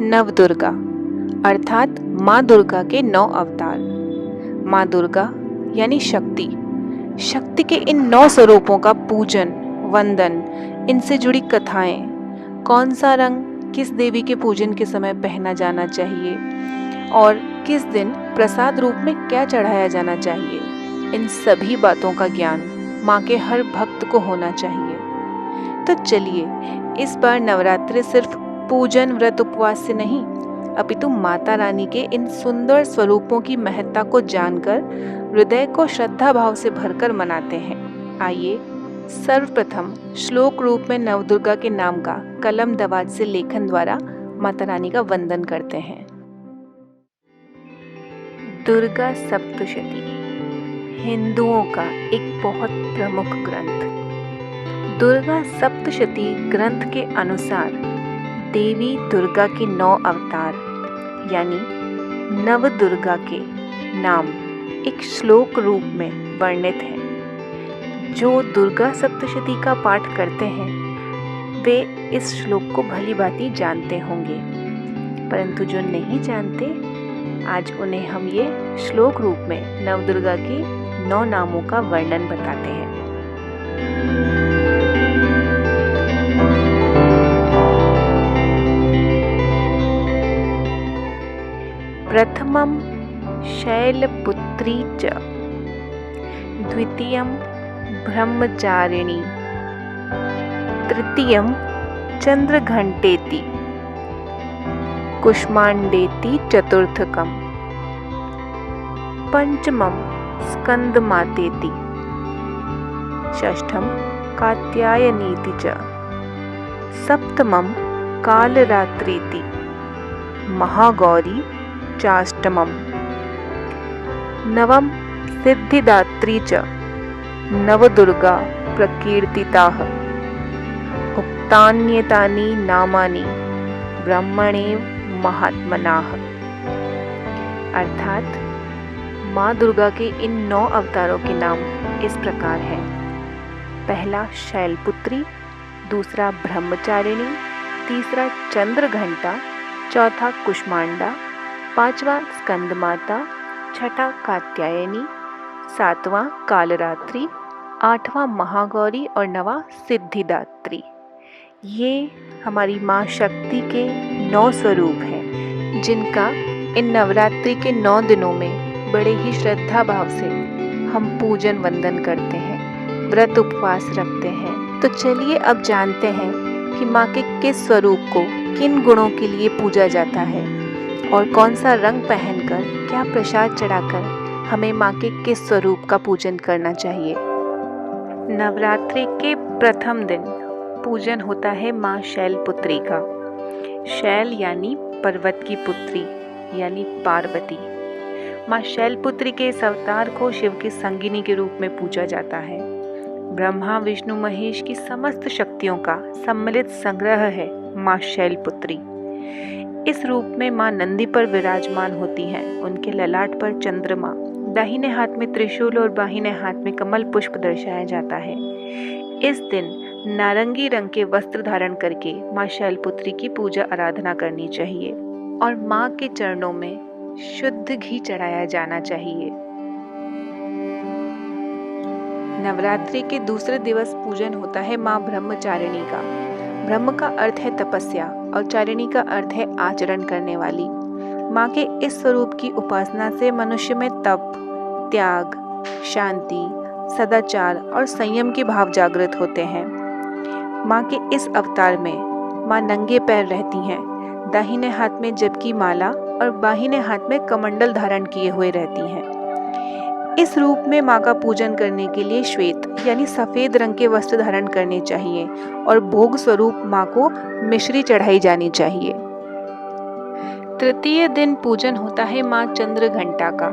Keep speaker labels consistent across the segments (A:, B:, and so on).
A: नवदुर्गा अर्थात माँ दुर्गा के 9 अवतार। माँ दुर्गा यानी शक्ति। शक्ति के इन 9 स्वरूपों का पूजन, वंदन, इनसे जुड़ी कथाएं, कौन सा रंग किस देवी के पूजन के समय पहना जाना चाहिए और किस दिन प्रसाद रूप में क्या चढ़ाया जाना चाहिए, इन सभी बातों का ज्ञान माँ के हर भक्त को होना चाहिए। तो चलिए इस बार नवरात्रि सिर्फ पूजन, व्रत, उपवास से नहीं, अपितु माता रानी के इन सुंदर स्वरूपों की महत्ता को जानकर हृदय को श्रद्धा भाव से भरकर मनाते हैं। आइए सर्वप्रथम श्लोक रूप में नवदुर्गा के नाम का कलम दवात से लेखन द्वारा माता रानी का वंदन करते हैं। दुर्गा सप्तशती हिंदुओं का एक बहुत प्रमुख ग्रंथ। दुर्गा सप्तशती ग्रंथ के अनुसार देवी दुर्गा के 9 अवतार यानी नव दुर्गा के नाम एक श्लोक रूप में वर्णित हैं। जो दुर्गा सप्तशती का पाठ करते हैं वे इस श्लोक को भली भांति जानते होंगे, परंतु जो नहीं जानते आज उन्हें हम ये श्लोक रूप में नवदुर्गा के 9 नामों का वर्णन बताते हैं। प्रथमं शैलपुत्री च, द्वितीयं ब्रह्मचारिणी, तृतीयं चंद्रघंटेति, कुष्मांडेति चतुर्थकं, पंचमं स्कंदमातेति, षष्ठं कात्यायनीति च, सप्तमं कालरात्रीति, महागौरी चाष्टमम्, नवम सिद्धिदात्री च, नवदुर्गा प्रकीर्तिताः, उक्तान्येतानि नामानि ब्रह्मणेव महात्मनाः। अर्थात माँ दुर्गा के इन 9 अवतारों के नाम इस प्रकार हैं। पहला शैलपुत्री, दूसरा ब्रह्मचारिणी, तीसरा चंद्रघंटा, चौथा कुष्मांडा, पांचवा स्कंदमाता, छठा कात्यायनी, सातवां कालरात्रि, आठवां महागौरी और 9वां सिद्धिदात्री। ये हमारी माँ शक्ति के 9 स्वरूप हैं, जिनका इन नवरात्रि के 9 दिनों में बड़े ही श्रद्धा भाव से हम पूजन वंदन करते हैं, व्रत उपवास रखते हैं। तो चलिए अब जानते हैं कि माँ के किस स्वरूप को किन गुणों के लिए पूजा जाता है और कौन सा रंग पहनकर, क्या प्रसाद चढ़ाकर हमें माँ के किस स्वरूप का पूजन करना चाहिए। नवरात्रि के प्रथम दिन पूजन होता है माँ शैलपुत्री का। शैल यानी पर्वत की पुत्री यानी पार्वती। माँ शैलपुत्री के इस अवतार को शिव की संगिनी के रूप में पूजा जाता है। ब्रह्मा, विष्णु, महेश की समस्त शक्तियों का सम्मिलित संग्रह है माँ शैलपुत्री। इस रूप में माँ नंदी पर विराजमान होती हैं। उनके ललाट पर चंद्रमा, दाहिने हाथ में त्रिशूल और बाहिने हाथ में कमल पुष्प दर्शाया जाता है। इस दिन नारंगी रंग के वस्त्र धारण करके माँ शैलपुत्री की पूजा आराधना करनी चाहिए और माँ के चरणों में शुद्ध घी चढ़ाया जाना चाहिए। नवरात्रि के दूसरे दिवस पूजन होता है माँ ब्रह्मचारिणी का। ब्रह्म का अर्थ है तपस्या और चारिणी का अर्थ है आचरण करने वाली। माँ के इस स्वरूप की उपासना से मनुष्य में तप, त्याग, शांति, सदाचार और संयम के भाव जागृत होते हैं। माँ के इस अवतार में माँ नंगे पैर रहती हैं, दाहिने हाथ में जप की माला और बाहिने हाथ में कमंडल धारण किए हुए रहती हैं। इस रूप में माँ का पूजन करने के लिए श्वेत यानी सफेद रंग के वस्त्र धारण करने चाहिए और भोग स्वरूप माँ को मिश्री चढ़ाई जानी चाहिए। तृतीय दिन पूजन होता है माँ चंद्रघंटा का।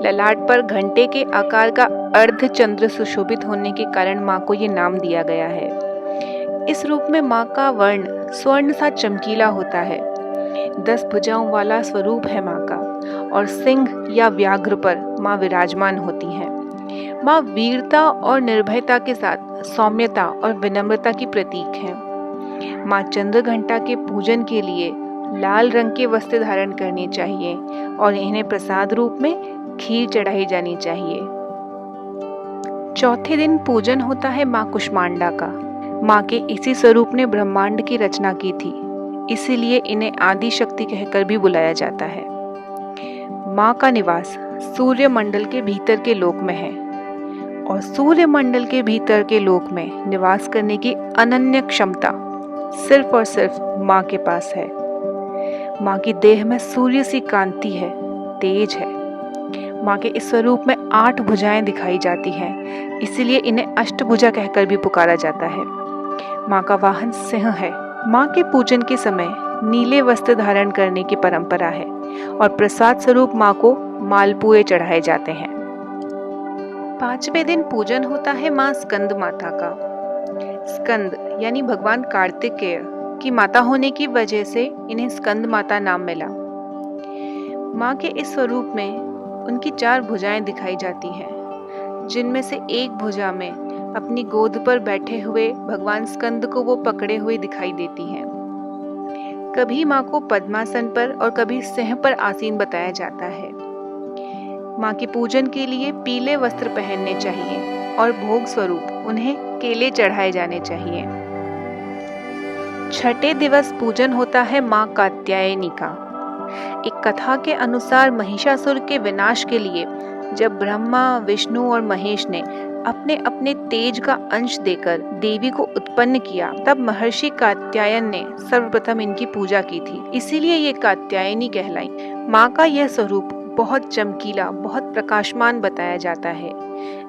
A: ललाट पर घंटे के आकार का अर्ध चंद्र सुशोभित होने के कारण माँ को ये नाम दिया गया है। इस रूप में माँ का वर्ण स्वर्ण सा चमकीला होता है। 10 भुजाओं वाला स्वरूप है माँ का और सिंह या व्याघ्र पर माँ विराजमान होती हैं। माँ वीरता और निर्भयता के साथ सौम्यता और विनम्रता की प्रतीक हैं। माँ चंद्रघंटा के पूजन के लिए लाल रंग के वस्त्र धारण करने चाहिए और इन्हें प्रसाद रूप में खीर चढ़ाई जानी चाहिए। चौथे दिन पूजन होता है माँ कुष्मांडा का। माँ के इसी स्वरूप ने ब्रह्मांड की रचना की थी, इसीलिए इन्हें आदि शक्ति कहकर भी बुलाया जाता है। माँ का निवास सूर्य मंडल के भीतर के लोक में है और सूर्य मंडल के भीतर के लोक में निवास करने की अनन्य क्षमता सिर्फ और सिर्फ माँ के पास है। माँ की देह में सूर्य सी कांति है, तेज है। माँ के इस स्वरूप में 8 भुजाएं दिखाई जाती हैं, इसीलिए इन्हें अष्टभुजा कहकर भी पुकारा जाता है। माँ का वाहन सिंह है। माँ के पूजन के समय नीले वस्त्र धारण करने की परंपरा है और प्रसाद स्वरूप माँ को मालपुए चढ़ाए जाते हैं। 5वें दिन पूजन होता है माँ स्कंद माता का। स्कंद यानी भगवान कार्तिकेय की माता होने की वजह से इन्हें स्कंद माता नाम मिला। माँ के इस स्वरूप में उनकी 4 भुजाएं दिखाई जाती हैं, जिनमें से एक भुजा में अपनी गोद पर बैठे हुए भगवान स्कंद को वो पकड़े हुए दिखाई देती हैं। कभी माँ को पद्मासन पर और कभी सिंह पर आसीन बताया जाता है। माँ के पूजन के लिए पीले वस्त्र पहनने चाहिए और भोग स्वरूप उन्हें केले चढ़ाए जाने चाहिए। छठे दिवस पूजन होता है माँ कात्यायनी का। एक कथा के अनुसार महिषासुर के विनाश के लिए जब ब्रह्मा, विष्णु और महेश ने अपने अपने तेज का अंश देकर देवी को उत्पन्न किया, तब महर्षि कात्यायन ने सर्वप्रथम इनकी पूजा की थी, इसीलिए ये कात्यायनी कहलाई। माँ का यह स्वरूप बहुत चमकीला, बहुत प्रकाशमान बताया जाता है।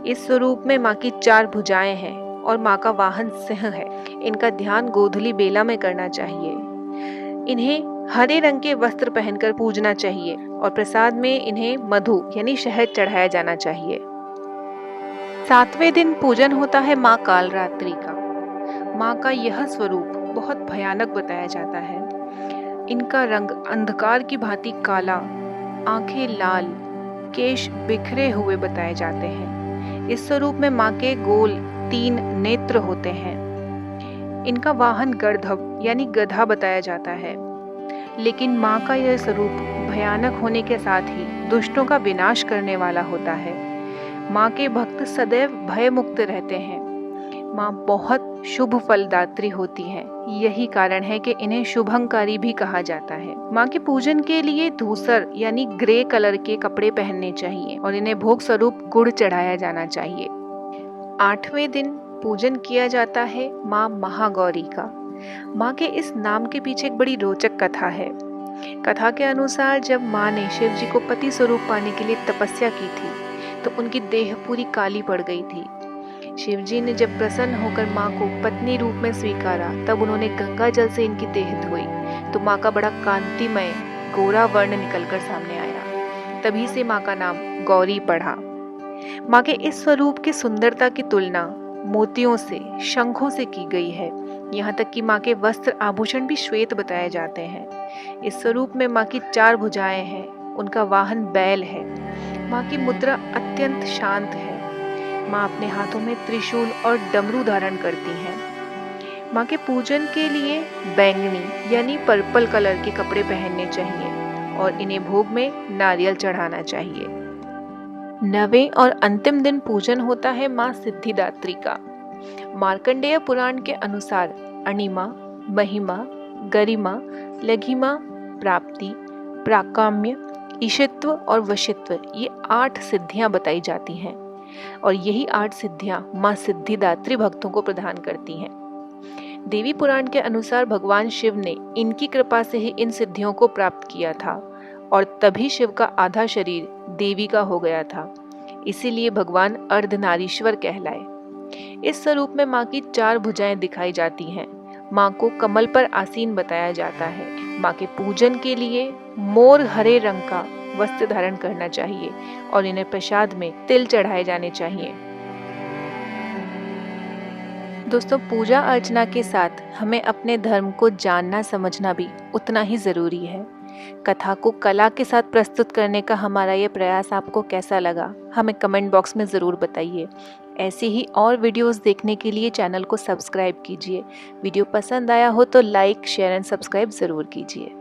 A: इस स्वरूप में माँ की 4 भुजाएं हैं और माँ का वाहन सिंह है। इनका ध्यान गोधूली बेला में करना चाहिए। इन्हें हरे रंग के वस्त्र पहनकर पूजना चाहिए और प्रसाद में इन्हें मधु यानी शहद चढ़ाया जाना चाहिए। 7वें दिन पूजन होता है माँ कालरात्रि का। माँ का यह स्वरूप बहुत भयानक बताया जाता है। इनका रंग अंधकार की भांति काला, आंखें लाल, केश बिखरे हुए बताए जाते हैं। इस स्वरूप में माँ के गोल 3 नेत्र होते हैं। इनका वाहन गर्दभ यानी गधा बताया जाता है। लेकिन माँ का यह स्वरूप भयानक होने के साथ ही दुष्टों का विनाश करने वाला होता है। माँ के भक्त सदैव भय मुक्त रहते हैं। माँ बहुत शुभ फलदात्री होती हैं। यही कारण है कि इन्हें शुभंकारी भी कहा जाता है। माँ के पूजन के लिए धूसर यानी ग्रे कलर के कपड़े पहनने चाहिए और इन्हें भोग स्वरूप गुड़ चढ़ाया जाना चाहिए। 8वें दिन पूजन किया जाता है माँ महागौरी का। माँ के इस नाम के पीछे एक बड़ी रोचक कथा है। कथा के अनुसार जब माँ ने शिव जी को पति स्वरूप पाने के लिए तपस्या की थी तो उनकी देह पूरी काली पड़ गई थी। शिव जी ने जब प्रसन्न होकर माँ को पत्नी रूप में स्वीकारा तब उन्होंने गंगा जल से इनकी देह धोई तो माँ का बड़ा कांतिमय गोरा वर्ण निकलकर सामने आया। तभी से माँ का नाम गौरी पड़ा। माँ के इस स्वरूप की सुंदरता की तुलना मोतियों से, शंखों से की गई है। यहाँ तक कि माँ के वस्त्र आभूषण भी श्वेत बताए जाते हैं। इस स्वरूप में माँ की 4 भुजाएं हैं। उनका वाहन बैल है। माँ की मुद्रा अत्यंत शांत है। माँ अपने हाथों में त्रिशूल और डमरू धारण करती हैं। माँ के पूजन के लिए बैंगनी यानी पर्पल कलर के कपड़े पहनने चाहिए और इन्हें भोग में नारियल चढ़ाना चाहिए। 9वें और अंतिम दिन पूजन होता है माँ सिद्धिदात्री का। मार्कंडेय पुराण के अनुसार अणिमा, महिमा, गरिमा, लघिमा, प्राप्ति, प्राकाम्य, ईशित्व और वशित्व ये 8 सिद्धियां बताई जाती हैं और यही 8 सिद्धियां माँ सिद्धिदात्री भक्तों को प्रदान करती हैं। देवी पुराण के अनुसार भगवान शिव ने इनकी कृपा से ही इन सिद्धियों को प्राप्त किया था और तभी शिव का आधा शरीर देवी का हो गया था। इसीलिए भगवान अर्धनारीश्वर कहलाए। इस स्वरूप में माँ की 4 भुजाएं दिखाई जाती हैं। माँ को कमल पर आसीन बताया जाता है। माँ के पूजन के लिए मोर हरे रंग का वस्त्र धारण करना चाहिए और इन्हें प्रसाद में तिल चढ़ाए जाने चाहिए। दोस्तों, पूजा अर्चना के साथ हमें अपने धर्म को जानना समझना भी उतना ही जरूरी है। कथा को कला के साथ प्रस्तुत करने का हमारा ये प्रयास आपको कैसा लगा, हमें कमेंट बॉक्स में ज़रूर बताइए। ऐसे ही और वीडियोस देखने के लिए चैनल को सब्सक्राइब कीजिए। वीडियो पसंद आया हो तो लाइक, शेयर एंड सब्सक्राइब ज़रूर कीजिए।